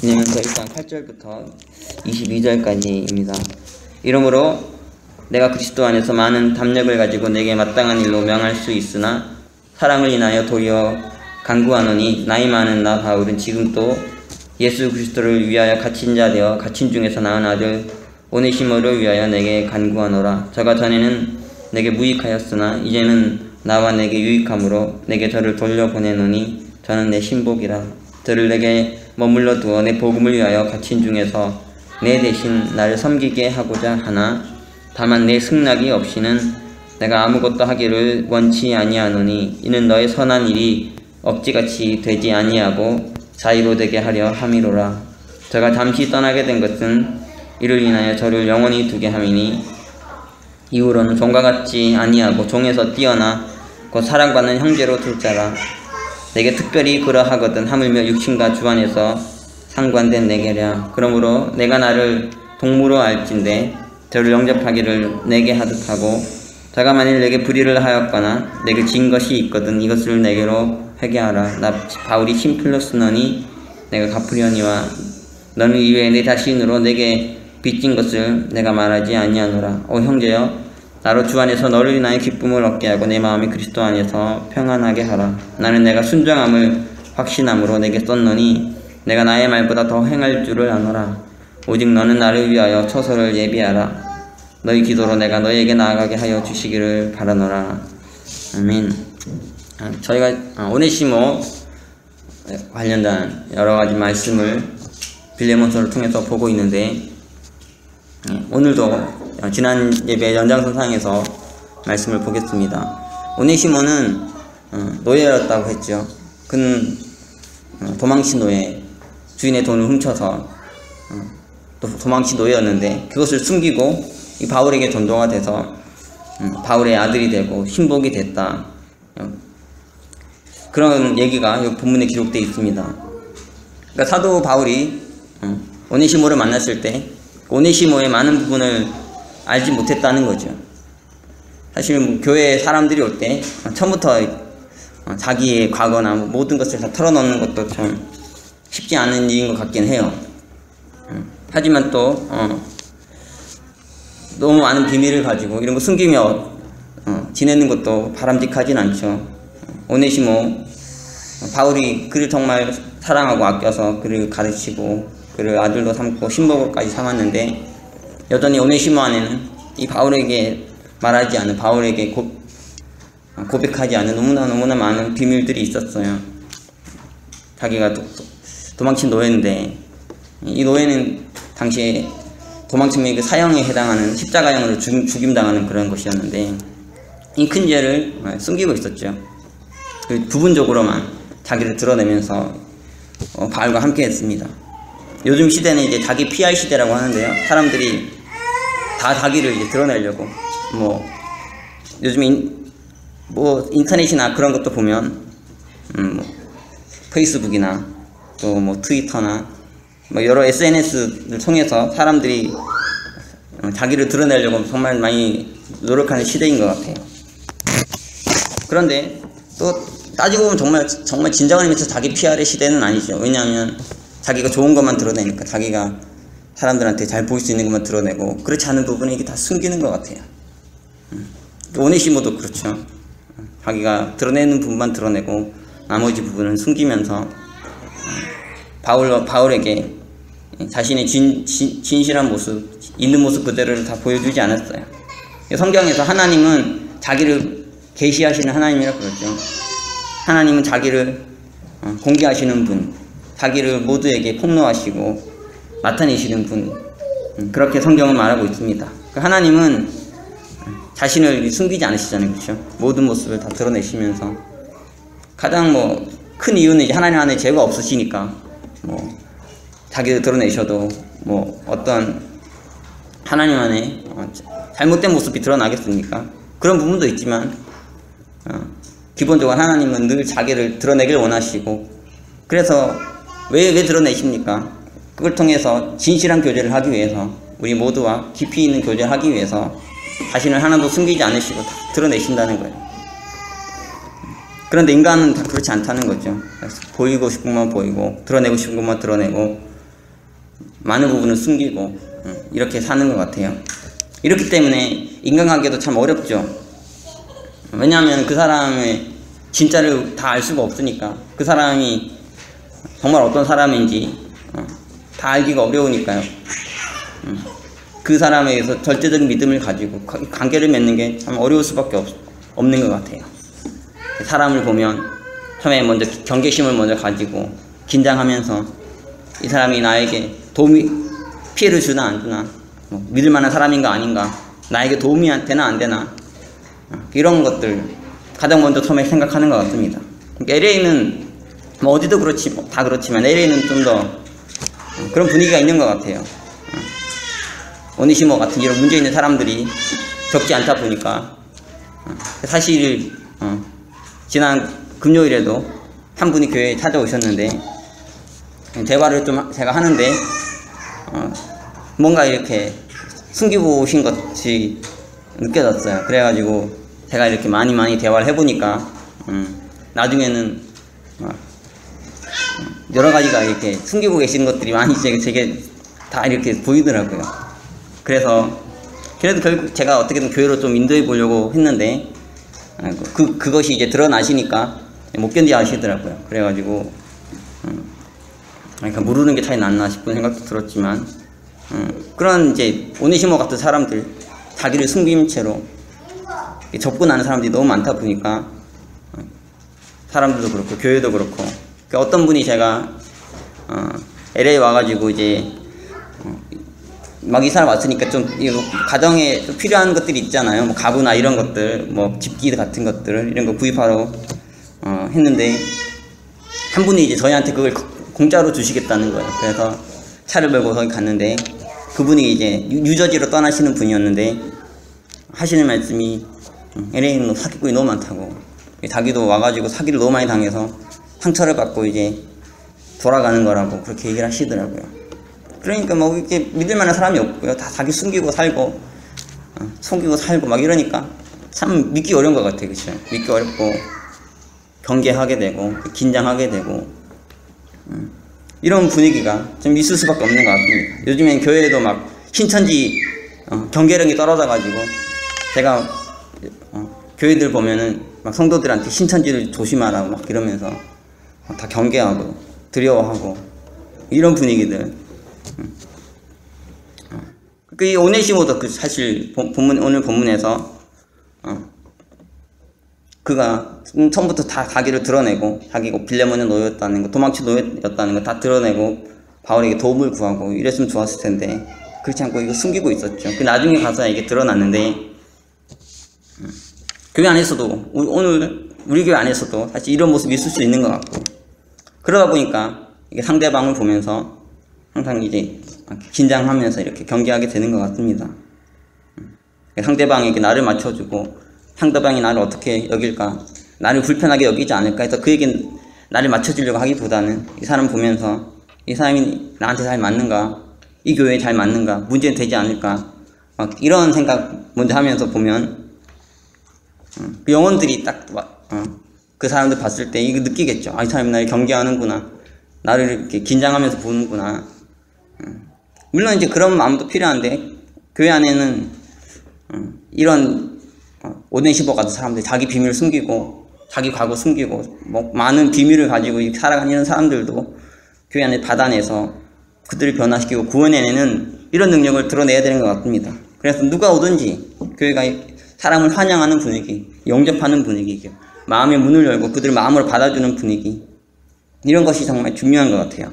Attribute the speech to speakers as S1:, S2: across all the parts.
S1: 진행해서 일단 8절부터 22절까지입니다. 이러므로 내가 그리스도 안에서 많은 담력을 가지고 내게 마땅한 일로 명할 수 있으나 사랑을 인하여 도리어 간구하노니 나이 많은 나 바울은 지금 또 예수 그리스도를 위하여 갇힌 자 되어 갇힌 중에서 낳은 아들 오네시모를 위하여 내게 간구하노라. 저가 전에는 내게 무익하였으나 이제는 나와 내게 유익함으로 내게 저를 돌려보내노니 저는 내 신복이라. 저를 내게 머물러 두어 내 복음을 위하여 갇힌 중에서 내 대신 나를 섬기게 하고자 하나 다만 내 승낙이 없이는 내가 아무것도 하기를 원치 아니하노니 이는 너의 선한 일이 억지같이 되지 아니하고 자의로 되게 하려 함이로라. 저가 잠시 떠나게 된 것은 이를 인하여 저를 영원히 두게 함이니 이후로는 종과 같지 아니하고 종에서 뛰어나 곧 사랑받는 형제로 둘 자라. 내게 특별히 그러하거든 하물며 육신과 주 안에서 상관된 내게랴. 그러므로 내가 나를 동무로 알진대 저를 영접하기를 내게 하듯 하고 저가 만일 내게 불의를 하였거나 내게 진 것이 있거든 이것을 내게로 회개하라. 나 바울이 심플로 쓰노니 내가 갚으려니와 너는 이외에 내 자신으로 내게 빚진 것을 내가 말하지 아니하노라. 오 형제여, 나로 주 안에서 너를 인하여 기쁨을 얻게 하고 내 마음이 그리스도 안에서 평안하게 하라. 나는 내가 순종함을 확신함으로 내게 썼노니 내가 나의 말보다 더 행할 줄을 아노라. 오직 너는 나를 위하여 처소를 예비하라. 너희 기도로 내가 너희에게 나아가게 하여 주시기를 바라노라. 아멘. 저희가 오네시모 관련된 여러가지 말씀을 빌레몬서를 통해서 보고 있는데 오늘도 지난 예배 연장선상에서 말씀을 보겠습니다. 오네시모는 노예였다고 했죠. 그는 도망친 노예, 주인의 돈을 훔쳐서 도망친 노예였는데 그것을 숨기고 이 바울에게 전도가 돼서 바울의 아들이 되고 신복이 됐다. 그런 얘기가 이 본문에 기록되어 있습니다. 그러니까 사도 바울이 오네시모를 만났을 때 오네시모의 많은 부분을 알지 못했다는 거죠. 사실 뭐 교회 사람들이 올 때 처음부터 자기의 과거나 모든 것을 다 털어놓는 것도 참 쉽지 않은 일인 것 같긴 해요. 하지만 또 너무 많은 비밀을 가지고 이런 거 숨기며 지내는 것도 바람직하진 않죠. 오네시모, 바울이 그를 정말 사랑하고 아껴서 그를 가르치고 그를 아들도 삼고 신복으로까지 삼았는데 여전히 오네시모 안에는 이 바울에게 말하지 않은, 바울에게 고백하지 않은 너무나 많은 비밀들이 있었어요. 자기가 도망친 노예인데 이 노예는 당시에 도망침의 그 사형에 해당하는 십자가형으로 죽임당하는 그런 것이었는데 이 큰 죄를 숨기고 있었죠. 부분적으로만 자기를 드러내면서 바울과 함께 했습니다. 요즘 시대는 이제 자기 PR 시대라고 하는데요. 사람들이 다 자기를 이제 드러내려고 요즘 인터넷이나 그런 것도 보면 페이스북이나 또 트위터나 여러 SNS를 통해서 사람들이 자기를 드러내려고 정말 많이 노력하는 시대인 것 같아요. 그런데 또 따지고 보면 정말 진정한 의미에서 자기 PR의 시대는 아니죠. 왜냐하면 자기가 좋은 것만 드러내니까 자기가 사람들한테 잘 보일 수 있는 것만 드러내고 그렇지 않은 부분은 이게 다 숨기는 것 같아요. 오네시모도 그렇죠. 자기가 드러내는 부분만 드러내고 나머지 부분은 숨기면서 바울에게 자신의 진실한 모습, 있는 모습 그대로를 다 보여주지 않았어요. 성경에서 하나님은 자기를 계시하시는 하나님이라고 그러죠. 하나님은 자기를 공개하시는 분, 자기를 모두에게 폭로하시고 나타내시는 분, 그렇게 성경은 말하고 있습니다. 하나님은 자신을 숨기지 않으시잖아요. 그렇죠? 모든 모습을 다 드러내시면서 가장 큰 이유는 이제 하나님 안에 죄가 없으시니까 자기를 드러내셔도 어떤 하나님 안에 잘못된 모습이 드러나겠습니까? 그런 부분도 있지만 기본적으로 하나님은 늘 자기를 드러내길 원하시고 그래서 왜 드러내십니까? 그걸 통해서 진실한 교제를 하기 위해서 우리 모두와 깊이 있는 교제를 하기 위해서 자신을 하나도 숨기지 않으시고 다 드러내신다는 거예요. 그런데 인간은 다 그렇지 않다는 거죠. 보이고 싶은 것만 보이고 드러내고 싶은 것만 드러내고 많은 부분을 숨기고 이렇게 사는 것 같아요. 이렇기 때문에 인간관계도 참 어렵죠. 왜냐하면 그 사람의 진짜를 다 알 수가 없으니까, 그 사람이 정말 어떤 사람인지 다 알기가 어려우니까요. 그 사람에 대해서 절대적인 믿음을 가지고 관계를 맺는 게 참 어려울 수밖에 없는 것 같아요. 사람을 보면 처음에 먼저 경계심을 먼저 가지고 긴장하면서 이 사람이 나에게 피해를 주나 안 주나, 믿을 만한 사람인가 아닌가, 나에게 도움이 되나 안 되나, 이런 것들 가장 먼저 처음에 생각하는 것 같습니다. LA는 뭐 어디도 다 그렇지만 LA는 좀 더 그런 분위기가 있는 것 같아요. 오니시모 같은 이런 문제 있는 사람들이 적지 않다 보니까, 사실 지난 금요일에도 한 분이 교회에 찾아오셨는데, 대화를 좀 제가 하는데 뭔가 이렇게 숨기고 오신 것이 느껴졌어요. 그래가지고 제가 이렇게 많이 대화를 해보니까 나중에는 여러 가지가 이렇게 숨기고 계신 것들이 많이 제게 다 이렇게 보이더라고요. 그래서 그래도 결국 제가 어떻게든 교회로 좀 인도해 보려고 했는데 그것이 이제 드러나시니까 못 견디 하시더라고요. 그래가지고 그러니까 모르는 게 차이 났나 싶은 생각도 들었지만, 그런 이제 오네시모 같은 사람들, 자기를 숨긴 채로 접근하는 사람들이 너무 많다 보니까 사람들도 그렇고 교회도 그렇고, 어떤 분이 제가 LA 와가지고 이제 막 이사를 왔으니까 좀 가정에 좀 필요한 것들이 있잖아요. 뭐 가구나 이런 것들, 뭐 집기 같은 것들 이런 거 구입하러 했는데, 한 분이 이제 저희한테 그걸 공짜로 주시겠다는 거예요. 그래서 차를 몰고 거기 갔는데, 그분이 이제 뉴저지로 떠나시는 분이었는데 하시는 말씀이 LA는 사기꾼이 너무 많다고, 자기도 와가지고 사기를 너무 많이 당해서 상처를 받고 이제 돌아가는 거라고 그렇게 얘기를 하시더라고요. 그러니까 뭐 이렇게 믿을 만한 사람이 없고요. 다 자기 숨기고 살고 속이고 살고 막 이러니까 참 믿기 어려운 것 같아요. 그쵸? 믿기 어렵고 경계하게 되고 긴장하게 되고 이런 분위기가 좀 있을 수밖에 없는 것 같습니다. 요즘엔 교회에도 막 신천지 경계력이 떨어져가지고, 제가 교회들 보면은 막 성도들한테 신천지를 조심하라고 막 이러면서 다 경계하고 두려워하고 이런 분위기들. 이 오네시모도 사실 오늘 본문에서 그가 처음부터 다 자기를 드러내고, 자기가 빌레몬의 노예였다는 거, 도망치 노예였다는 거 다 드러내고 바울에게 도움을 구하고 이랬으면 좋았을 텐데, 그렇지 않고 이거 숨기고 있었죠. 그 나중에 가서 이게 드러났는데, 교회 안에서도, 오늘 우리 교회 안에서도 사실 이런 모습이 있을 수 있는 것 같고, 그러다 보니까 이게 상대방을 보면서 항상 이제 긴장하면서 이렇게 경계하게 되는 것 같습니다. 상대방에게 나를 맞춰주고, 상대방이 나를 어떻게 여길까, 나를 불편하게 여기지 않을까 해서 그에게 나를 맞춰주려고 하기보다는 이 사람 보면서 이 사람이 나한테 잘 맞는가, 이 교회에 잘 맞는가, 문제는 되지 않을까, 막 이런 생각 먼저 하면서 보면 그 영혼들이 딱 그 사람들 봤을 때 이거 느끼겠죠. 이 사람이 나를 경계하는구나, 나를 이렇게 긴장하면서 보는구나. 물론 이제 그런 마음도 필요한데, 교회 안에는 이런 오네시모 같은 사람들, 자기 비밀을 숨기고 자기 과거 숨기고 뭐 많은 비밀을 가지고 살아가는 사람들도 교회 안에 받아내서 그들을 변화시키고 구원해내는 이런 능력을 드러내야 되는 것 같습니다. 그래서 누가 오든지 교회가 사람을 환영하는 분위기, 영접하는 분위기, 마음의 문을 열고 그들을 마음으로 받아주는 분위기, 이런 것이 정말 중요한 것 같아요.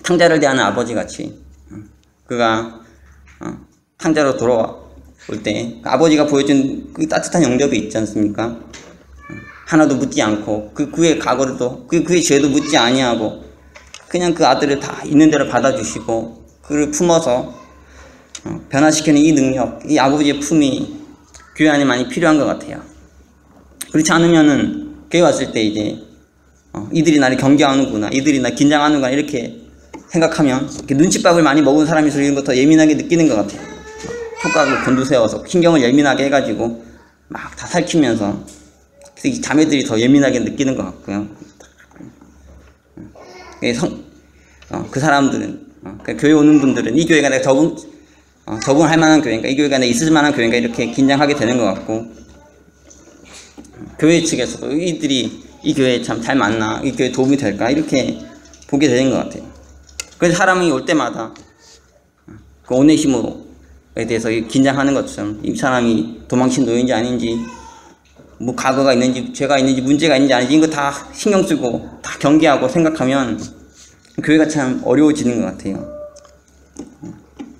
S1: 탕자를 대하는 아버지 같이, 그가 탕자로 돌아올 때 아버지가 보여준 그 따뜻한 영접이 있지 않습니까? 하나도 묻지 않고 그의 과거도 그의 죄도 묻지 아니하고 그냥 그 아들을 다 있는 대로 받아주시고 그를 품어서 변화시키는 이 능력, 이 아버지의 품이 교회 안에 많이 필요한 것 같아요. 그렇지 않으면은 교회 왔을 때 이제 이들이 나를 경계하는구나, 이들이 나 긴장하는구나 이렇게 생각하면 이렇게 눈칫밥을 많이 먹은 사람일수록 이런 거 더 예민하게 느끼는 것 같아요. 촉각을 곤두세워서 신경을 예민하게 해가지고 막 다 살피면서 이 자매들이 더 예민하게 느끼는 것 같고요. 그 사람들은 그러니까 교회 오는 분들은 이 교회가 내가 적응할 만한 교회인가, 이 교회가 내가 있을 만한 교회인가 이렇게 긴장하게 되는 것 같고, 교회 측에서도 이들이 이 교회에 참 잘 맞나, 이 교회에 도움이 될까 이렇게 보게 되는 것 같아요. 그래서 사람이 올 때마다 그 오네시모에 대해서 긴장하는 것처럼 이 사람이 도망친 노예인지 아닌지, 뭐 과거가 있는지 죄가 있는지 문제가 있는지 아닌지 이거 다 신경 쓰고 다 경계하고 생각하면 교회가 참 어려워지는 것 같아요.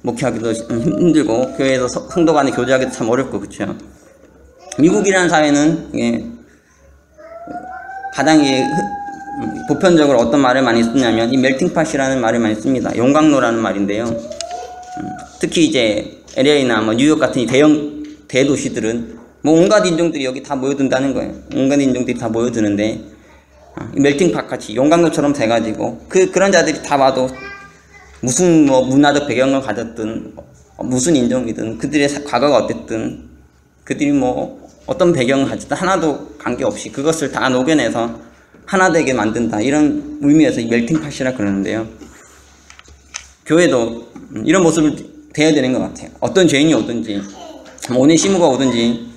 S1: 목회하기도 힘들고 교회에서 성도 간에 교제하기도 참 어렵고, 그렇죠. 미국이라는 사회는 가장 보편적으로 어떤 말을 많이 쓰냐면 이 멜팅팟이라는 말을 많이 씁니다. 용광로라는 말인데요. 특히 이제 LA나 뭐 뉴욕 같은 이 대도시들은 뭐 온갖 인종들이 여기 다 모여든다는 거예요. 온갖 인종들이 다 모여드는데 이 멜팅팟 같이 용광로처럼 돼가지고 그런 자들이 다 봐도 무슨 뭐 문화적 배경을 가졌든 무슨 인종이든 그들의 과거가 어땠든 그들이 뭐 어떤 배경을 가졌든 하나도 관계없이 그것을 다 녹여내서 하나 되게 만든다, 이런 의미에서 이 멜팅팟이라 그러는데요. 교회도 이런 모습을 돼야 되는 것 같아요. 어떤 죄인이 오든지 오네시모가 오든지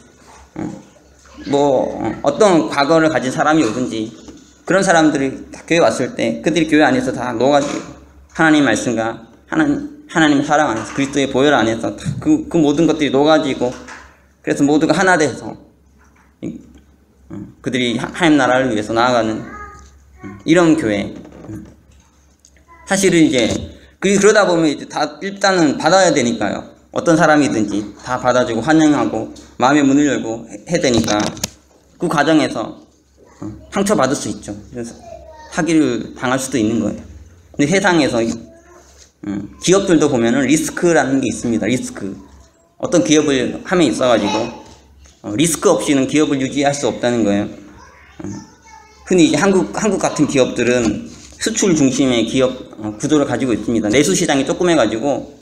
S1: 어떤 과거를 가진 사람이 오든지 그런 사람들이 다 교회 왔을 때 그들이 교회 안에서 다 녹아지고 하나님 말씀과 하나님 사랑 안에서 그리스도의 보혈 안에서 다 그 모든 것들이 녹아지고, 그래서 모두가 하나 돼서 그들이 하나님 나라를 위해서 나아가는 이런 교회. 사실은 이제 그러다 보면 이제 다 일단은 받아야 되니까요. 어떤 사람이든지 다 받아주고 환영하고 마음의 문을 열고 해야 되니까 그 과정에서 상처받을 수 있죠. 그래서 사기를 당할 수도 있는 거예요. 근데 세상에서 기업들도 보면은 리스크라는 게 있습니다. 리스크. 어떤 기업을 함에 있어가지고 리스크 없이는 기업을 유지할 수 없다는 거예요. 흔히 이제 한국 같은 기업들은 수출 중심의 기업 구조를 가지고 있습니다. 내수 시장이 조그매가지고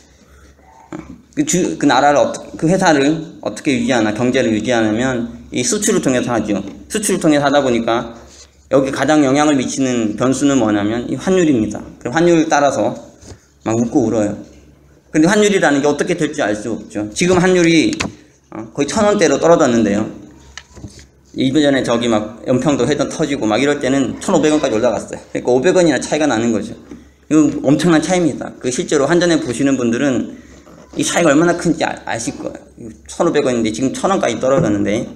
S1: 그 나라를 그 회사를 어떻게 유지하나, 경제를 유지하냐면 이 수출을 통해서 하죠. 수출을 통해서 하다 보니까 여기 가장 영향을 미치는 변수는 뭐냐면 이 환율입니다. 그 환율을 따라서 막 웃고 울어요. 근데 환율이라는 게 어떻게 될지 알 수 없죠. 지금 환율이 거의 1,000원대로 떨어졌는데요. 이전에 저기 막 연평도 회전 터지고 막 이럴 때는 1,500원까지 올라갔어요. 그러니까 500원이나 차이가 나는 거죠. 이거 엄청난 차이입니다. 그 실제로 환전해 보시는 분들은 이 차이가 얼마나 큰지 아실 거예요. 1,500원인데 지금 1,000원까지 떨어졌는데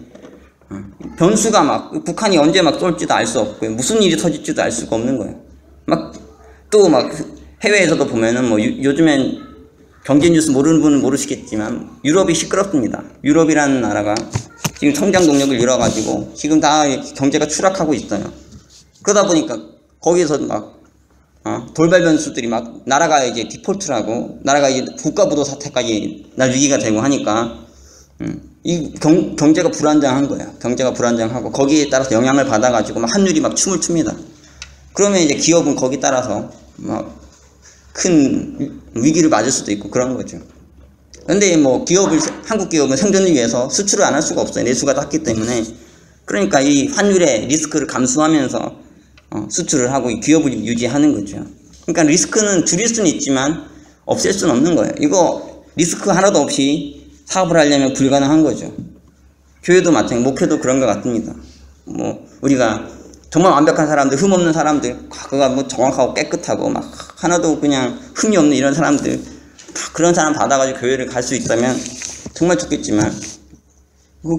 S1: 변수가 막 북한이 언제 막 쏠지도 알 수 없고요. 무슨 일이 터질지도 알 수가 없는 거예요. 또 해외에서도 보면은 뭐 요즘엔 경제 뉴스 모르는 분은 모르시겠지만 유럽이 시끄럽습니다. 유럽이라는 나라가 지금 성장 동력을 잃어가지고 지금 다 경제가 추락하고 있어요. 그러다 보니까 거기서 돌발 변수들이 나라가 이제 디폴트라고, 나라가 이제 국가부도 사태까지 날 위기가 되고 하니까 이 경제가 불안정한 거예요. 경제가 불안정하고 거기에 따라서 영향을 받아가지고 환율이 춤을 춥니다. 그러면 이제 기업은 거기 따라서 큰 위기를 맞을 수도 있고 그런 거죠. 근데 한국 기업은 생존을 위해서 수출을 안 할 수가 없어요. 내수가 작기 때문에. 그러니까 이 환율의 리스크를 감수하면서 수출을 하고 이 기업을 유지하는 거죠. 그러니까 리스크는 줄일 수는 있지만 없앨 수는 없는 거예요. 이거 리스크 하나도 없이 사업을 하려면 불가능한 거죠. 교회도 마찬가지, 목회도 그런 것 같습니다. 우리가 정말 완벽한 사람들, 흠 없는 사람들, 과거가 정확하고 깨끗하고 하나도 그냥 흠이 없는 이런 사람들, 다 그런 사람 받아가지고 교회를 갈 수 있다면 정말 좋겠지만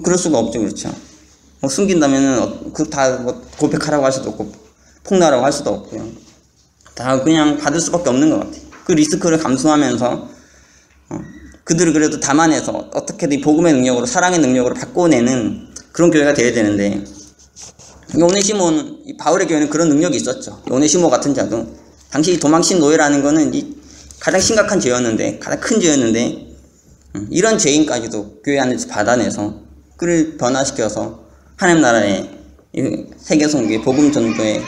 S1: 그럴 수가 없죠. 그렇죠. 숨긴다면은 다 고백하라고 할 수도 없고 폭로하라고 할 수도 없고요. 다 그냥 받을 수밖에 없는 것 같아요. 그 리스크를 감수하면서 그들을 그래도 담아내서 어떻게든 복음의 능력으로, 사랑의 능력으로 바꿔내는 그런 교회가 되어야 되는데, 오네시모는, 바울의 교회는 그런 능력이 있었죠. 오네시모 같은 자도 당시 도망친 노예라는 거는 가장 심각한 죄였는데, 가장 큰 죄였는데, 이런 죄인까지도 교회 안에서 받아내서 그를 변화시켜서 하나님 나라의 세계 선교의 복음 전도에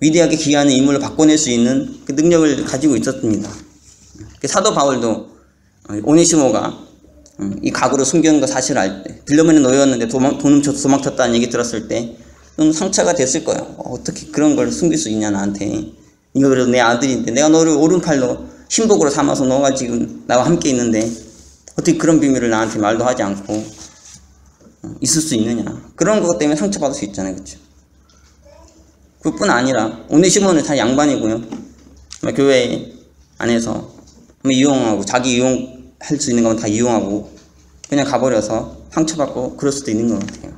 S1: 위대하게 기여하는 인물을 바꿔낼 수 있는 그 능력을 가지고 있었습니다. 사도 바울도 오네시모가 이 과거로 숨겨놓은 거 사실을 알 때, 빌레몬의 노예였는데 돈 훔쳐서 도망쳤다는 얘기 들었을 때 좀 상처가 됐을 거예요. 어떻게 그런 걸 숨길 수 있냐 나한테. 이거 그래도 내 아들인데 내가 너를 오른팔로 신복으로 삼아서 너가 지금 나와 함께 있는데 어떻게 그런 비밀을 나한테 말도 하지 않고 있을 수 있느냐. 그런 것 때문에 상처받을 수 있잖아요. 그렇죠? 그뿐 아니라 오네시모는 다 양반이고요. 교회 안에서 이용하고 자기 이용할 수 있는 건 다 이용하고 그냥 가버려서 상처받고 그럴 수도 있는 것 같아요.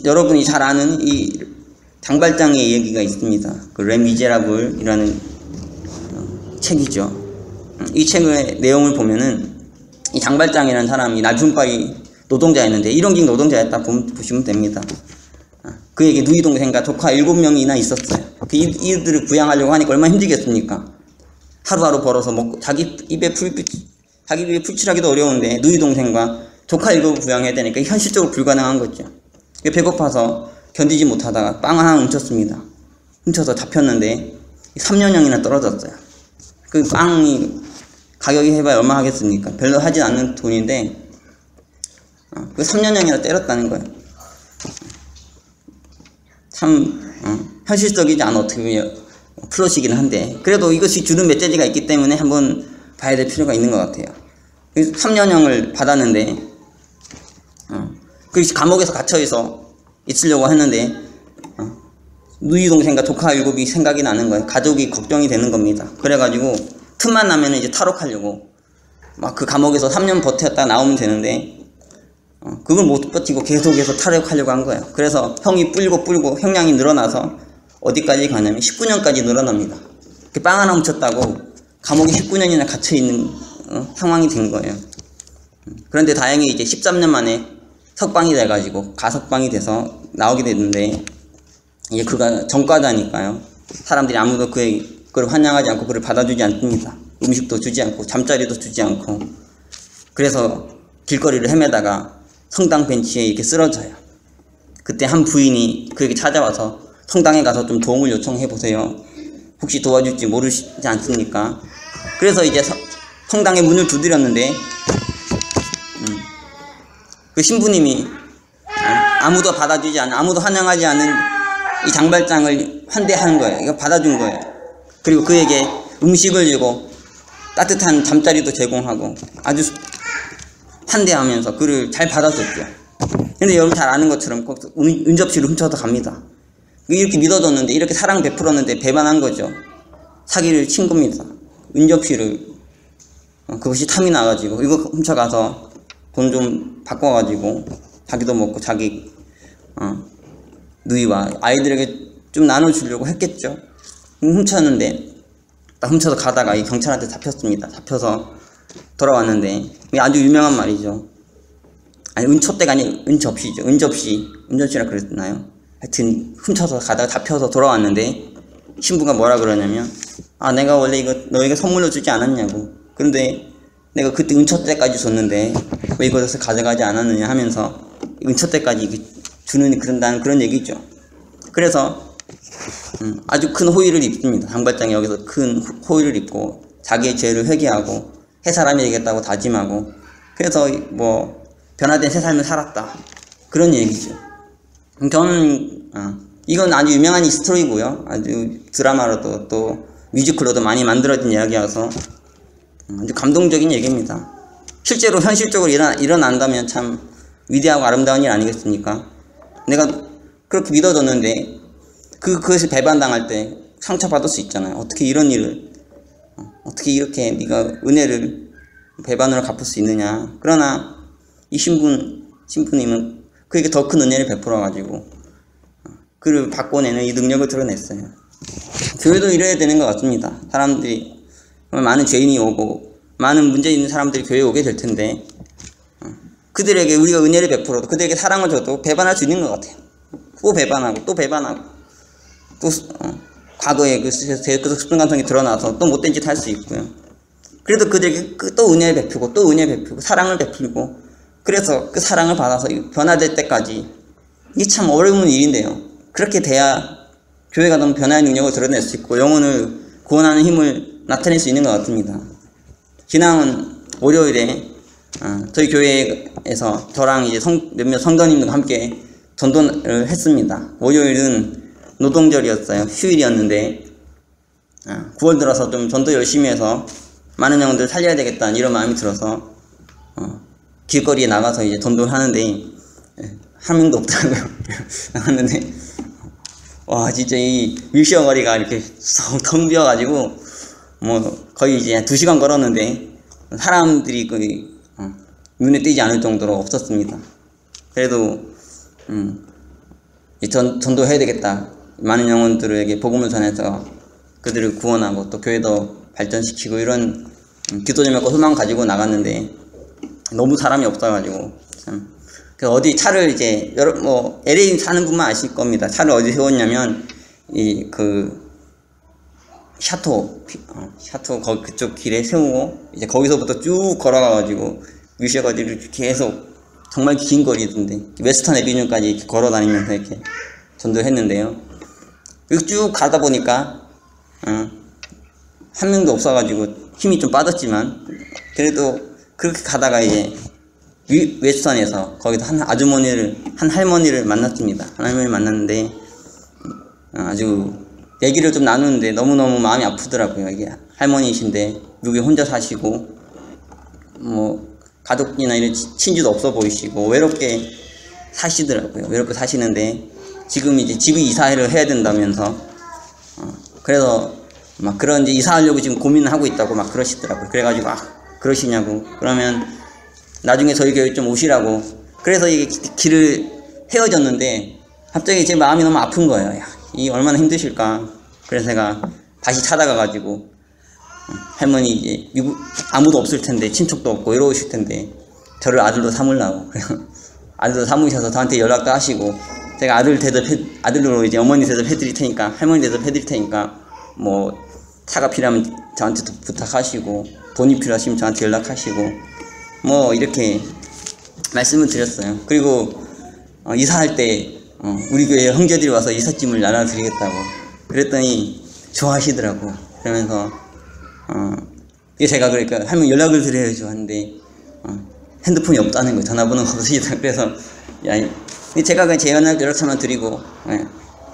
S1: 여러분이 잘 아는 이 장발장의 얘기가 있습니다. 그 레미제라블이라는 책이죠. 이 책의 내용을 보면은 이 장발장이라는 사람이 날품바이 노동자였는데 일용직 노동자였다 보시면 됩니다. 그에게 누이 동생과 조카 7명이나 있었어요. 이들을 부양하려고 하니까 얼마나 힘들겠습니까? 하루하루 벌어서 먹고 자기 입에 풀칠하기도 어려운데 누이 동생과 조카 7을 부양해야 되니까 현실적으로 불가능한 거죠. 배고파서 견디지 못하다가 빵 하나 훔쳤습니다. 훔쳐서 잡혔는데 3년형이나 떨어졌어요. 그 빵이 가격이 해봐야 얼마 하겠습니까? 별로 하지 않는 돈인데 그 3년형이나 때렸다는 거예요. 참 현실적이지 않아. 어떻게 보면 플롯이긴 한데 그래도 이것이 주는 메시지가 있기 때문에 한번 봐야 될 필요가 있는 것 같아요. 3년형을 받았는데 그 감옥에서 갇혀서 있으려고 했는데 누이 동생과 조카 7이 생각이 나는 거예요. 가족이 걱정이 되는 겁니다. 그래가지고 틈만 나면 이제 탈옥하려고 막 그 감옥에서 3년 버텼다 나오면 되는데 그걸 못 버티고 계속해서 탈옥하려고 한 거예요. 그래서 형이 뿔고 형량이 늘어나서 어디까지 가냐면 19년까지 늘어납니다. 빵 하나 훔쳤다고 감옥에 19년이나 갇혀있는 상황이 된 거예요. 그런데 다행히 이제 13년 만에 석방이 돼가지고 가석방이 돼서 나오게 됐는데 이제 그가 전과자니까요. 사람들이 아무도 그걸 환영하지 않고 그를 받아주지 않습니다. 음식도 주지 않고 잠자리도 주지 않고 그래서 길거리를 헤매다가 성당 벤치에 이렇게 쓰러져요. 그때 한 부인이 그에게 찾아와서 성당에 가서 좀 도움을 요청해 보세요. 혹시 도와줄지 모르시지 않습니까? 그래서 이제 성당에 문을 두드렸는데 그 신부님이 아무도 받아주지 않은 아무도 환영하지 않은 이 장발장을 환대하는 거예요. 이거 받아준 거예요. 그리고 그에게 음식을 주고 따뜻한 잠자리도 제공하고 아주 환대하면서 그를 잘 받아줬죠. 근데 여러분 잘 아는 것처럼 은접시를 훔쳐서 갑니다. 이렇게 믿어줬는데 이렇게 사랑 베풀었는데 배반한 거죠. 사기를 친 겁니다. 은접시를 그것이 탐이 나가지고 이거 훔쳐가서 돈 좀 바꿔가지고 자기도 먹고 자기 누이와 아이들에게 좀 나눠주려고 했겠죠. 훔쳤는데 딱 훔쳐서 가다가 이 경찰한테 잡혔습니다. 잡혀서 돌아왔는데 아주 유명한 말이죠. 아니 은촛대가 아니 은접시죠. 은접시라 그랬나요? 하여튼 훔쳐서 가다가 잡혀서 돌아왔는데 신부가 뭐라 그러냐면 내가 원래 이거 너에게 선물로 주지 않았냐고. 그런데 내가 그때 은촛대까지 줬는데 왜 이것을 가져가지 않았느냐 하면서 은촛대까지 주는 그런 얘기죠. 그래서 아주 큰 호의를 입습니다. 장발장이 여기서 큰 호의를 입고 자기의 죄를 회개하고 해사람이 되겠다고 다짐하고 그래서 뭐 변화된 새 삶을 살았다. 그런 얘기죠. 저는 이건 아주 유명한 스토리고요. 아주 드라마로도 또 뮤지컬로도 많이 만들어진 이야기여서 아주 감동적인 얘기입니다. 실제로 현실적으로 일어난다면 참 위대하고 아름다운 일 아니겠습니까? 내가 그렇게 믿어줬는데 그것이 배반당할 때 상처받을 수 있잖아요. 어떻게 이런 일을 어떻게 이렇게 네가 은혜를 배반으로 갚을 수 있느냐. 그러나 이 신부님은 그에게 더 큰 은혜를 베풀어 가지고 그를 바꿔내는 이 능력을 드러냈어요. 교회도 이래야 되는 것 같습니다. 사람들이 많은 죄인이 오고 많은 문제 있는 사람들이 교회에 오게 될 텐데 그들에게 우리가 은혜를 베풀어도 그들에게 사랑을 줘도 배반할 수 있는 것 같아요. 또 배반하고 또 과거에 그 습관성이 드러나서 또 못된 짓 할 수 있고요. 그래도 그들에게 또 은혜를 베풀고 또 은혜 베풀고 사랑을 베풀고 그래서 그 사랑을 받아서 변화될 때까지 이게 참 어려운 일인데요. 그렇게 돼야 교회가 너무 변화의 능력을 드러낼 수 있고 영혼을 구원하는 힘을 나타낼 수 있는 것 같습니다. 지난 월요일에 저희 교회에서 저랑 이제 몇몇 성도님들과 함께 전도를 했습니다. 월요일은 노동절이었어요. 휴일이었는데 9월 들어서 좀 전도 열심히 해서 많은 영혼들 살려야 되겠다 이런 마음이 들어서 길거리에 나가서 이제 전도를 하는데 한 명도 없더라고요. 나갔는데 와 진짜 이 밀시어 거리가 이렇게 텅 비어가지고 뭐 거의 이제 2시간 걸었는데 사람들이 거의 눈에 띄지 않을 정도로 없었습니다. 그래도 전도해야 되겠다. 많은 영혼들에게 복음을 전해서 그들을 구원하고 또 교회도 발전시키고 이런 기도 제목과 소망 가지고 나갔는데 너무 사람이 없어가지고 참. 그래서 어디 차를 이제 뭐 LA 사는 분만 아실 겁니다. 차를 어디 세웠냐면 샤토 그쪽 길에 세우고 이제 거기서부터 쭉 걸어가가지고 뮤시아 거리를 계속 정말 긴 거리던데 웨스턴 애비뉴까지 이렇게 걸어 다니면서 이렇게 전도를 했는데요. 여기 쭉 가다 보니까 한 명도 없어가지고 힘이 좀 빠졌지만 그래도 그렇게 가다가 이제 웨스턴에서 거기서 한 할머니를 만났습니다. 한 할머니를 만났는데 아주 얘기를 좀 나누는데 너무너무 마음이 아프더라고요. 이게 할머니이신데 미국에 혼자 사시고 뭐 가족이나 이런 친지도 없어 보이시고 외롭게 사시더라고요. 외롭게 사시는데 지금 이제 집을 이사를 해야 된다면서 그래서 막 그런 이제 이사하려고 지금 고민을 하고 있다고 막 그러시더라고요. 그래가지고 그러시냐고 그러면 나중에 저희 교회 좀 오시라고 그래서 이게 길을 헤어졌는데 갑자기 제 마음이 너무 아픈 거예요. 야, 이 얼마나 힘드실까. 그래서 제가 다시 찾아가가지고 할머니 이제 미국 아무도 없을 텐데 친척도 없고 외로우실 텐데 저를 아들로 삼으려고 아들로 삼으셔서 저한테 연락도 하시고 제가 아들로 이제 어머니 대접해드릴 테니까 할머니 대접해드릴 테니까 뭐 차가 필요하면 저한테도 부탁하시고 돈이 필요하시면 저한테 연락하시고 뭐 이렇게 말씀을 드렸어요. 그리고 이사할 때 우리 교회 형제들이 와서 이삿짐을 나눠드리겠다고 그랬더니 좋아하시더라고. 그러면서 이게 제가 그러니까 할머니 연락을 드려야죠 하는데 핸드폰이 없다는 거예요. 전화번호가 없으시다. 그래서 제가 그냥 제 연락처만 드리고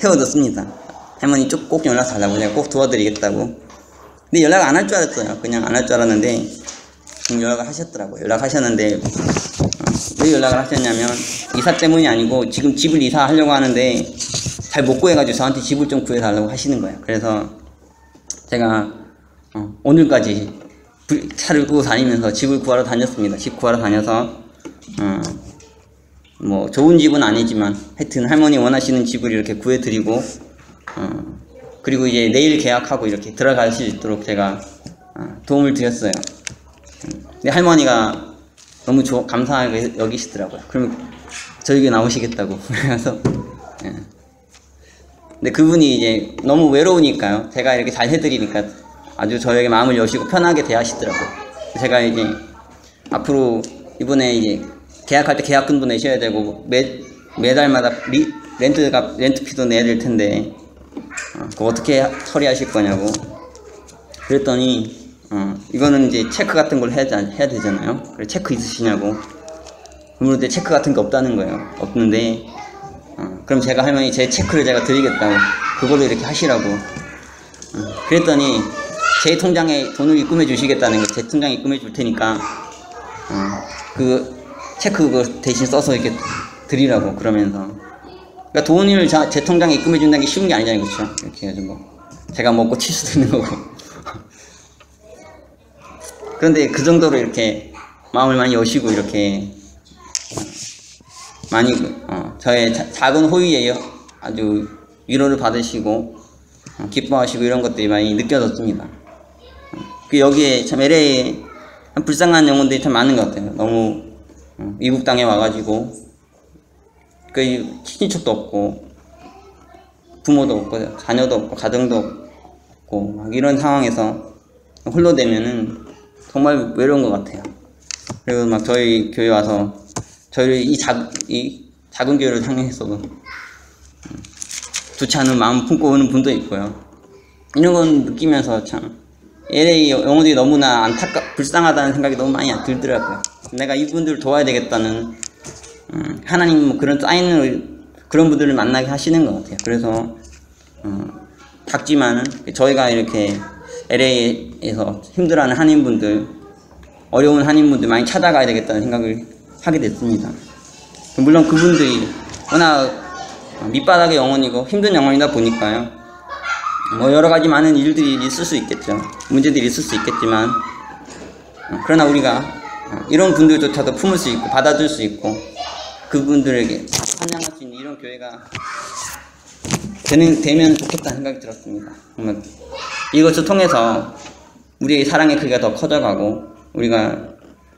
S1: 헤어졌습니다. 할머니 꼭 연락 달라고 제가 꼭 도와드리겠다고. 근데 연락 안 할 줄 알았어요. 그냥 안 할 줄 알았는데 연락을 하셨더라고요. 연락하셨는데 왜 연락을 하셨냐면 이사 때문이 아니고 지금 집을 이사하려고 하는데 잘 못 구해가지고 저한테 집을 좀 구해달라고 하시는 거예요. 그래서 제가 오늘까지 차를 끄고 다니면서 집을 구하러 다녔습니다. 집 구하러 다녀서 뭐 좋은 집은 아니지만 하여튼 할머니 원하시는 집을 이렇게 구해드리고 그리고 이제 내일 계약하고 이렇게 들어갈 수 있도록 제가 도움을 드렸어요. 근데 할머니가 너무 감사하게 여기시더라고요. 그러면 저에게 나오시겠다고. 그래서 근데 그분이 이제 너무 외로우니까요. 제가 이렇게 잘 해드리니까 아주 저에게 마음을 여시고 편하게 대하시더라고요. 제가 이제 앞으로 이번에 이제 계약할 때 계약금도 내셔야 되고 매달마다 렌트피도 내야 될 텐데 그거 어떻게 처리하실 거냐고. 그랬더니 이거는 이제 체크 같은 걸 해야 되잖아요. 그래서 체크 있으시냐고. 그런데 체크 같은 게 없다는 거예요. 없는데 그럼 제가 할머니 제 체크를 제가 드리겠다고 그걸로 이렇게 하시라고. 그랬더니 제 통장에 돈을 입금해 주시겠다는 거. 제 통장에 입금해 줄 테니까 그 체크 그거 대신 써서 이렇게 드리라고. 그러면서 그러니까 돈을 제 통장에 입금해 준다는 게 쉬운 게 아니잖아요. 그렇죠? 이렇게 해가지고 제가 먹고 칠 수도 있는 거고. 그런데 그 정도로 이렇게 마음을 많이 여시고 이렇게 많이 저의 작은 호의에 아주 위로를 받으시고 기뻐하시고 이런 것들이 많이 느껴졌습니다. 여기에 참 LA에 불쌍한 영혼들이 참 많은 것 같아요. 너무 미국 땅에 와가지고 친인척도 없고 부모도 없고 자녀도 없고 가정도 없고 막 이런 상황에서 홀로 되면은 정말 외로운 것 같아요. 그리고 막 저희 교회 와서 저희를 이 작은 교회를 향해서 좋지 않은 마음 품고 오는 분도 있고요. 이런 건 느끼면서 참 LA 영혼들이 너무나 불쌍하다는 생각이 너무 많이 들더라고요. 내가 이분들을 도와야 되겠다는 하나님 뭐 그런 쌓이는 그런 분들을 만나게 하시는 것 같아요. 그래서 작지만 저희가 이렇게 LA에서 힘들어하는 한인분들, 어려운 한인분들 많이 찾아가야 되겠다는 생각을 하게 됐습니다. 물론 그분들이 워낙 밑바닥의 영혼이고 힘든 영혼이다 보니까요, 뭐 여러가지 많은 일들이 있을 수 있겠죠. 문제들이 있을 수 있겠지만, 그러나 우리가 이런 분들조차도 품을 수 있고 받아줄 수 있고 그분들에게 찬양할 수 있는 이런 교회가 되면 좋겠다는 생각이 들었습니다. 정말 이것을 통해서 우리의 사랑의 크기가 더 커져가고 우리가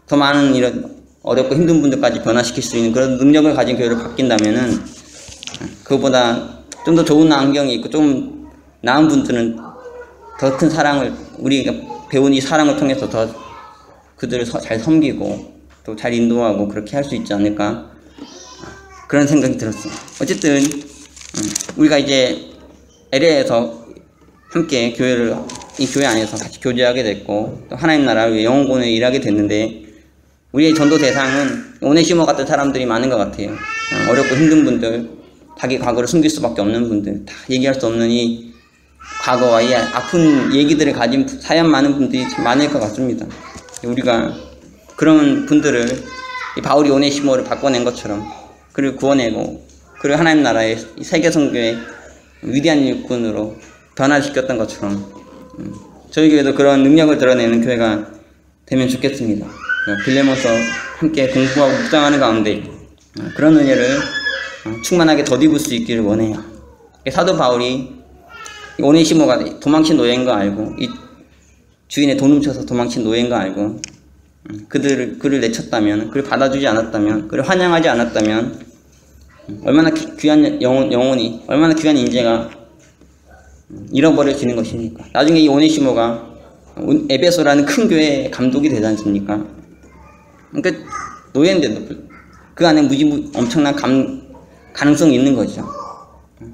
S1: 더 많은 이런 어렵고 힘든 분들까지 변화시킬 수 있는 그런 능력을 가진 교회를 바뀐다면은, 그것보다 좀 더 좋은 환경이 있고 좀 나은 분들은 더 큰 사랑을, 우리가 배운 이 사랑을 통해서 더 그들을 잘 섬기고 또 잘 인도하고 그렇게 할 수 있지 않을까, 그런 생각이 들었어요. 어쨌든 우리가 이제 LA에서 함께 이 교회 안에서 같이 교제하게 됐고 또 하나님 나라를 위해 영혼권에 일하게 됐는데, 우리의 전도 대상은 오네시모 같은 사람들이 많은 것 같아요. 어렵고 힘든 분들, 자기 과거를 숨길 수밖에 없는 분들, 다 얘기할 수 없는 이 과거와 이 아픈 얘기들을 가진 사연 많은 분들이 참 많을 것 같습니다. 우리가 그런 분들을 바울이 오네시모를 바꿔낸 것처럼 그를 구원내고 그를 하나님 나라의 세계 선교의 위대한 일꾼으로 변화시켰던 것처럼 저희 교회도 그런 능력을 드러내는 교회가 되면 좋겠습니다. 빌레몬서 함께 공부하고 묵상하는 가운데 그런 은혜를 충만하게 덧입을 수 있기를 원해요. 사도 바울이 오네시모가 도망친 노예인 거 알고, 이 주인의 돈 훔쳐서 도망친 노예인 거 알고 그를 내쳤다면, 그를 받아주지 않았다면, 그를 환영하지 않았다면 얼마나 귀한 영혼이, 얼마나 귀한 인재가 잃어버려지는 것입니까? 나중에 이 오네시모가 에베소라는 큰 교회의 감독이 되지 않습니까? 그러니까 노예인데도 그 안에 엄청난 가능성이 있는 거죠.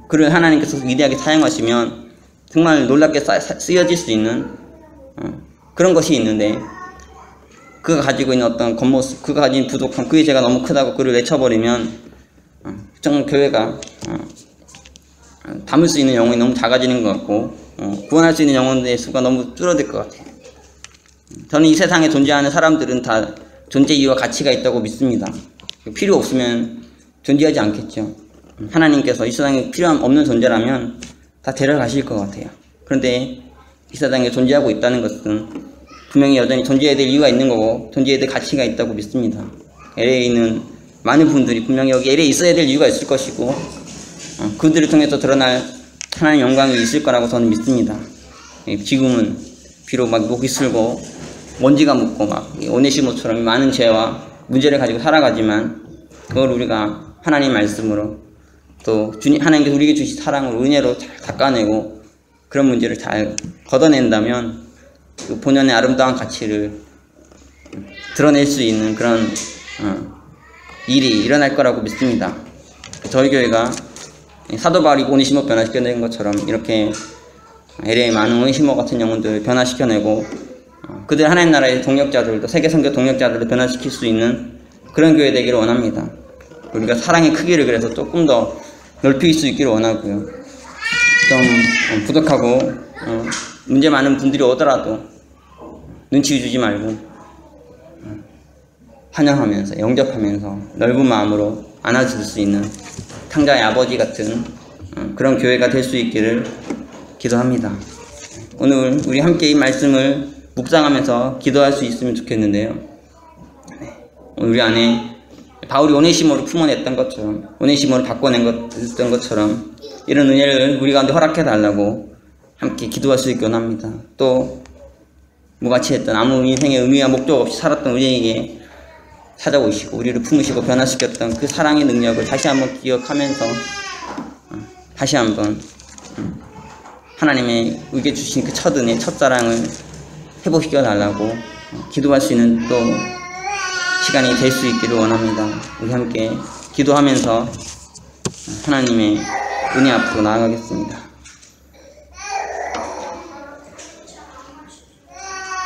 S1: 그를 하나님께서 위대하게 사용하시면 정말 놀랍게 쓰여질 수 있는 그런 것이 있는데, 그가 가지고 있는 어떤 겉모습, 그가 가진 부족함, 그의 죄가 너무 크다고 그를 내쳐버리면 정말 교회가 담을 수 있는 영혼이 너무 작아지는 것 같고 구원할 수 있는 영혼의 수가 너무 줄어들 것 같아요. 저는 이 세상에 존재하는 사람들은 다 존재 이유와 가치가 있다고 믿습니다. 필요 없으면 존재하지 않겠죠. 하나님께서 이 세상에 필요 없는 존재라면 다 데려가실 것 같아요. 그런데 이 세상에 존재하고 있다는 것은 분명히 여전히 존재해야 될 이유가 있는 거고 존재해야 될 가치가 있다고 믿습니다. LA에 있는 많은 분들이 분명히 여기 LA에 있어야 될 이유가 있을 것이고 그들을 통해서 드러날 하나님의 영광이 있을 거라고 저는 믿습니다. 지금은 비록 막 목이 슬고 먼지가 묻고 막 오네시모처럼 많은 죄와 문제를 가지고 살아가지만, 그걸 우리가 하나님 말씀으로 또 하나님께서 우리에게 주신 사랑으로 은혜로 잘 닦아내고 그런 문제를 잘 걷어낸다면 그 본연의 아름다운 가치를 드러낼 수 있는 그런 일이 일어날 거라고 믿습니다. 저희 교회가 사도 바울이 오네시모 변화시켜낸 것처럼 이렇게 LA의 많은 오네시모 같은 영혼들을 변화시켜내고 그들 하나님 나라의 동력자들도, 세계 선교 동력자들을 변화시킬 수 있는 그런 교회 되기를 원합니다. 우리가 사랑의 크기를 그래서 조금 더 넓힐 수 있기를 원하고요. 좀 부족하고 문제 많은 분들이 오더라도 눈치 주지 말고 환영하면서 영접하면서 넓은 마음으로 안아줄 수 있는 탕자의 아버지 같은 그런 교회가 될 수 있기를 기도합니다. 오늘 우리 함께 이 말씀을 묵상하면서 기도할 수 있으면 좋겠는데요. 우리 안에 바울이 오네시모를 품어냈던 것처럼, 오네시모를 바꿔냈던 것처럼 이런 은혜를 우리 가운데 허락해 달라고 함께 기도할 수 있게 원합니다. 또 무가치했던 아무 인생의 의미와 목적 없이 살았던 우리에게 찾아오시고 우리를 품으시고 변화시켰던 그 사랑의 능력을 다시 한번 기억하면서 다시 한번 하나님의 우리에게 주신 그 첫 은혜, 첫사랑을 회복시켜 달라고 기도할 수 있는 또 시간이 될 수 있기를 원합니다. 우리 함께 기도하면서 하나님의 은혜 앞으로 나아가겠습니다.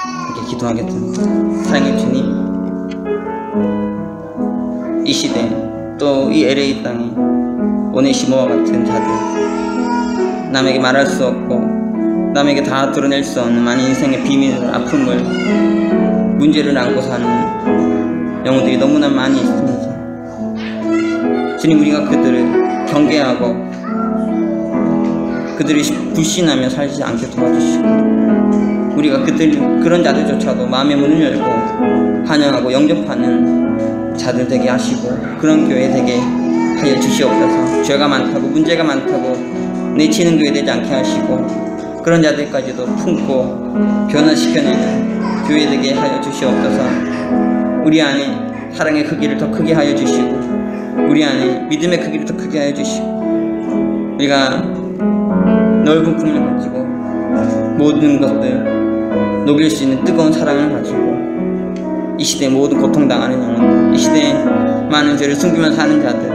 S1: 함께 기도하겠습니다. 사랑의 주님, 이 시대 또 이 LA 땅에 오네시모와 같은 자들, 남에게 말할 수 없고 남에게 다 드러낼 수 없는 많은 인생의 비밀을, 아픔을, 문제를 안고 사는 영혼들이 너무나 많이 있습니다. 주님, 우리가 그들을 경계하고 그들이 불신하며 살지 않게 도와주시고, 우리가 그런 자들조차도 마음의 문을 열고 환영하고 영접하는 자들 되게 하시고, 그런 교회 되게 하여 주시옵소서. 죄가 많다고 문제가 많다고 내치는 교회 되지 않게 하시고, 그런 자들까지도 품고 변화시켜내는 교회 되게 하여 주시옵소서. 우리 안에 사랑의 크기를 더 크게 하여 주시고, 우리 안에 믿음의 크기를 더 크게 하여 주시고, 우리가 넓은 품을 가지고 모든 것들 녹일 수 있는 뜨거운 사랑을 가지고 이 시대에 모든 고통당하는 영혼들, 이 시대에 많은 죄를 숨기면서 사는 자들을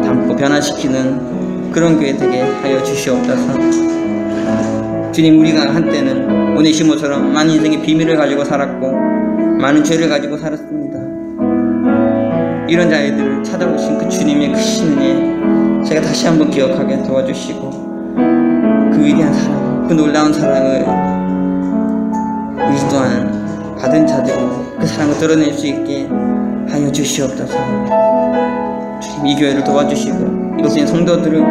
S1: 담고 변화시키는 그런 교회 되게 하여 주시옵소서. 주님, 우리가 한때는 오네시모처럼 많은 인생의 비밀을 가지고 살았고 많은 죄를 가지고 살았습니다. 이런 자들을 찾아보신 그 주님의 크신 은혜 제가 다시 한번 기억하게 도와주시고, 그 위대한 사랑, 그 놀라운 사랑을 우리 또한 받은 자들이 그 사랑을 드러낼 수 있게 하여 주시옵소서. 주님, 이 교회를 도와주시고 이곳에 있는 성도들을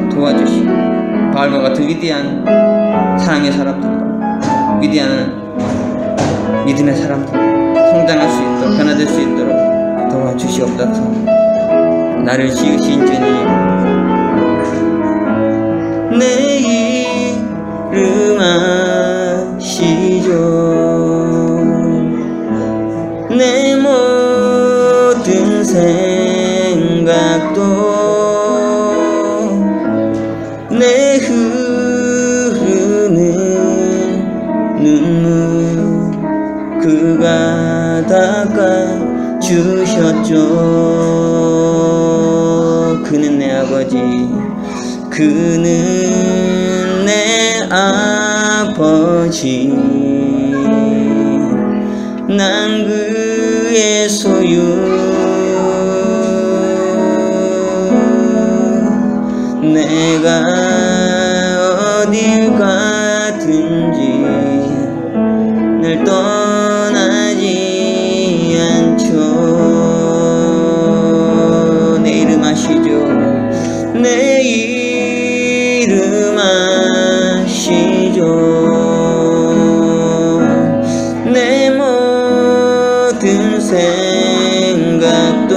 S1: 도와주시고, 바울과 같은 위대한 사랑의 사람들, 위대한 믿음의 사람들 성장할 수 있도록, 변화될 수 있도록 도와주시옵소서. 나를 지으신 주님, 내 이름 아시죠. 내 모든 생각도 내 흐르는 눈물 그가 닦아주셨죠. 그는 내 아버지, 그는 내 아버지, 난 그의 소유, 내가 어딜 가든지 늘 떠나지 않죠. 내 이름 아시죠? 내 이름 아시죠? 내 모든 생각도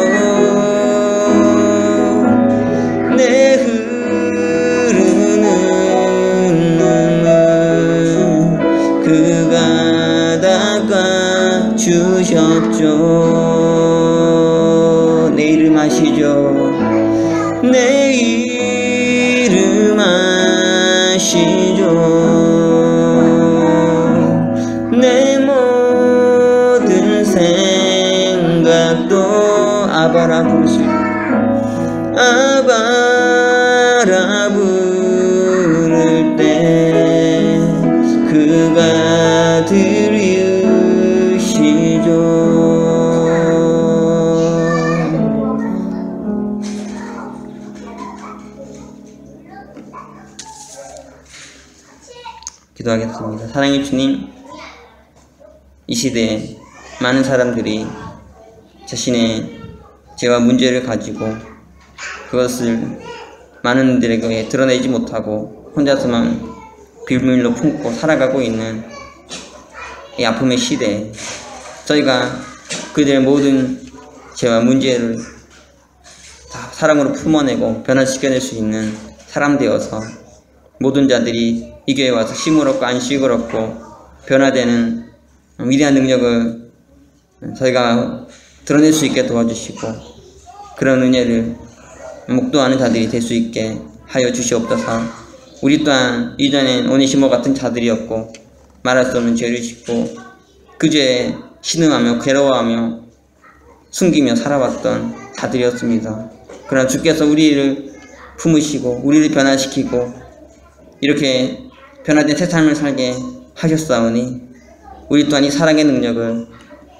S1: 내 흐르는 눈물 그가 닦아주셨죠. 내 이름 아시죠? 내 이름 아시죠? 내 모든 생각도 아바라 부르시, 아바라 부를 때 그가 들으시죠. 기도하겠습니다. 사랑의 주님, 이 시대에 많은 사람들이 자신의 죄와 문제를 가지고 그것을 많은 이들에게 드러내지 못하고 혼자서만 비밀로 품고 살아가고 있는 이 아픔의 시대에 저희가 그들의 모든 죄와 문제를 다 사랑으로 품어내고 변화시켜낼 수 있는 사람 되어서 모든 자들이 이 교회에 와서 쉼을 얻고 안식을 얻고 변화되는 위대한 능력을 저희가 드러낼 수 있게 도와주시고, 그런 은혜를 목도하는 자들이 될 수 있게 하여 주시옵소서. 우리 또한 이전엔 오네시모 같은 자들이었고 말할 수 없는 죄를 짓고 그 죄에 신음하며 괴로워하며 숨기며 살아왔던 자들이었습니다. 그러나 주께서 우리를 품으시고 우리를 변화시키고 이렇게 변화된 새 삶을 살게 하셨사오니 우리 또한 이 사랑의 능력을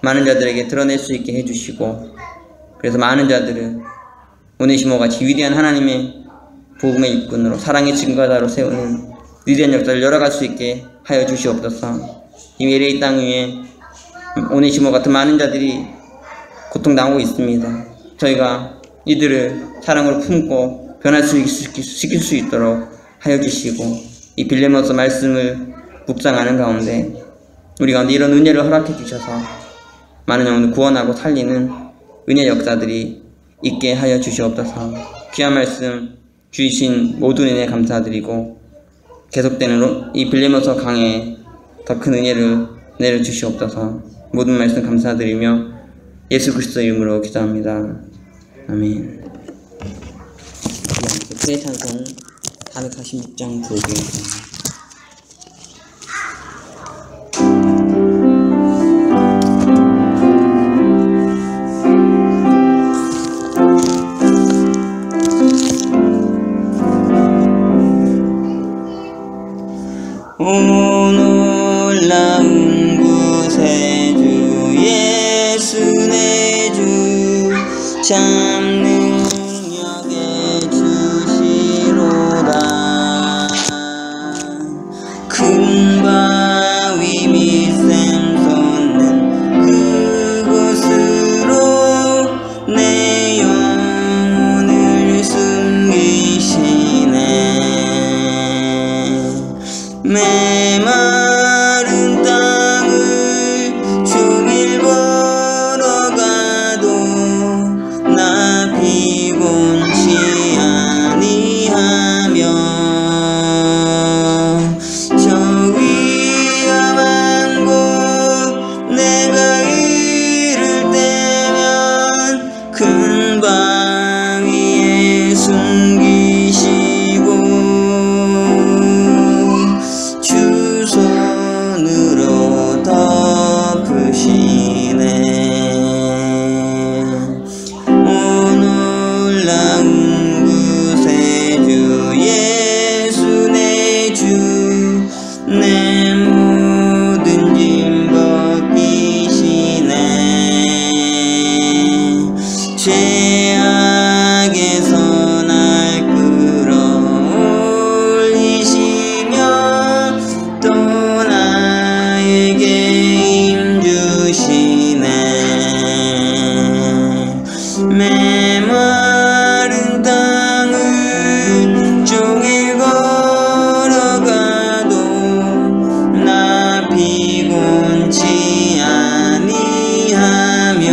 S1: 많은 자들에게 드러낼 수 있게 해주시고, 그래서 많은 자들을 오네시모같이 위대한 하나님의 복음의 일꾼으로 사랑의 증거자로 세우는 위대한 역사를 열어갈 수 있게 하여 주시옵소서. 이 미래의 땅 위에 오네시모 같은 많은 자들이 고통당하고 있습니다. 저희가 이들을 사랑으로 품고 변화시킬 수 있도록 하여 주시고, 이 빌레몬서 말씀을 묵상하는 가운데 우리 가운데 이런 은혜를 허락해 주셔서 많은 영혼을 구원하고 살리는 은혜 역사들이 있게 하여 주시옵소서. 귀한 말씀 주신 모든 은혜 감사드리고, 계속되는 이 빌레몬서 강에 더 큰 은혜를 내려주시옵소서. 모든 말씀 감사드리며 예수 그리스도 이름으로 기도합니다. 아멘. 새 찬송 446장 부르겠습니다. 놀라운 구세주 예수 내 주 참 능력의 주시로다. 큰 바위 및 샘솟는 그곳으로 내 영혼을 숨기시네. 메마른 땅을 종일 걸어가도 나 피곤치 아니하며 저 위험한 곳 내가 이를 때면 큰 바위에 숨기시고 주 손으로 덮으시네. 오 놀라운 구세주 예수 내 주 내 모든 짐 벗기시네. 죄악에서 날 끌어올리시며 또 나에게 힘주시네. 메마른 땅을 종일 걸어가도 나 피곤치 아니하며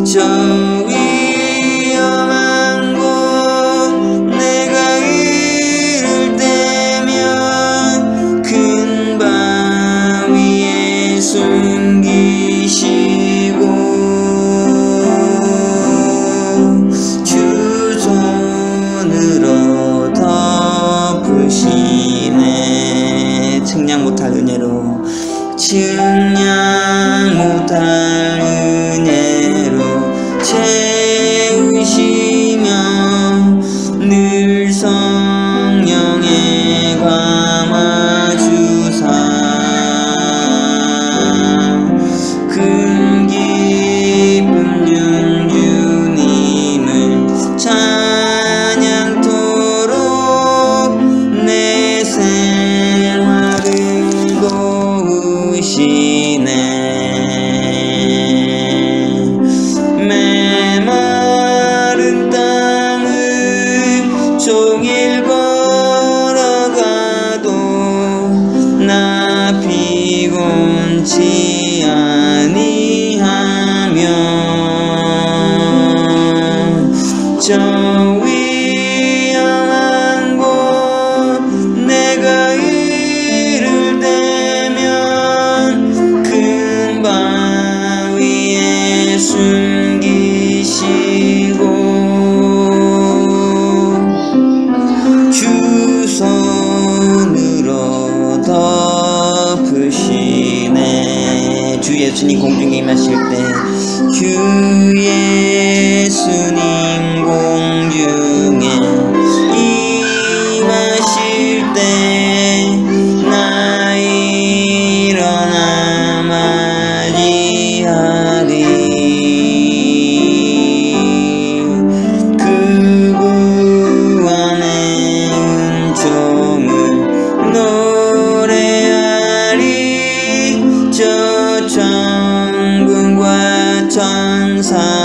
S1: 저 위험한 곳 내가 이를 때면 큰 바위에 숨기시고 주 손으로 덮으시네. 측량 못할 은혜로 측량 못할 은혜로 채우시며 늘 성령에 감아주사 큰 기쁨 준 주님을 찬양토록 내 생활을 도우시네. 메마른 땅을 종일 걸어가도 나 피곤치 아니하며 저 위험한 곳 내가 이를 때면 큰 바위에 숨기시고 주 손으로 덮으시네. 주 예수님 공중에 임하실 때 주 예수님 공중에 임하실 때 나 일어나 맞이하리. 그 감사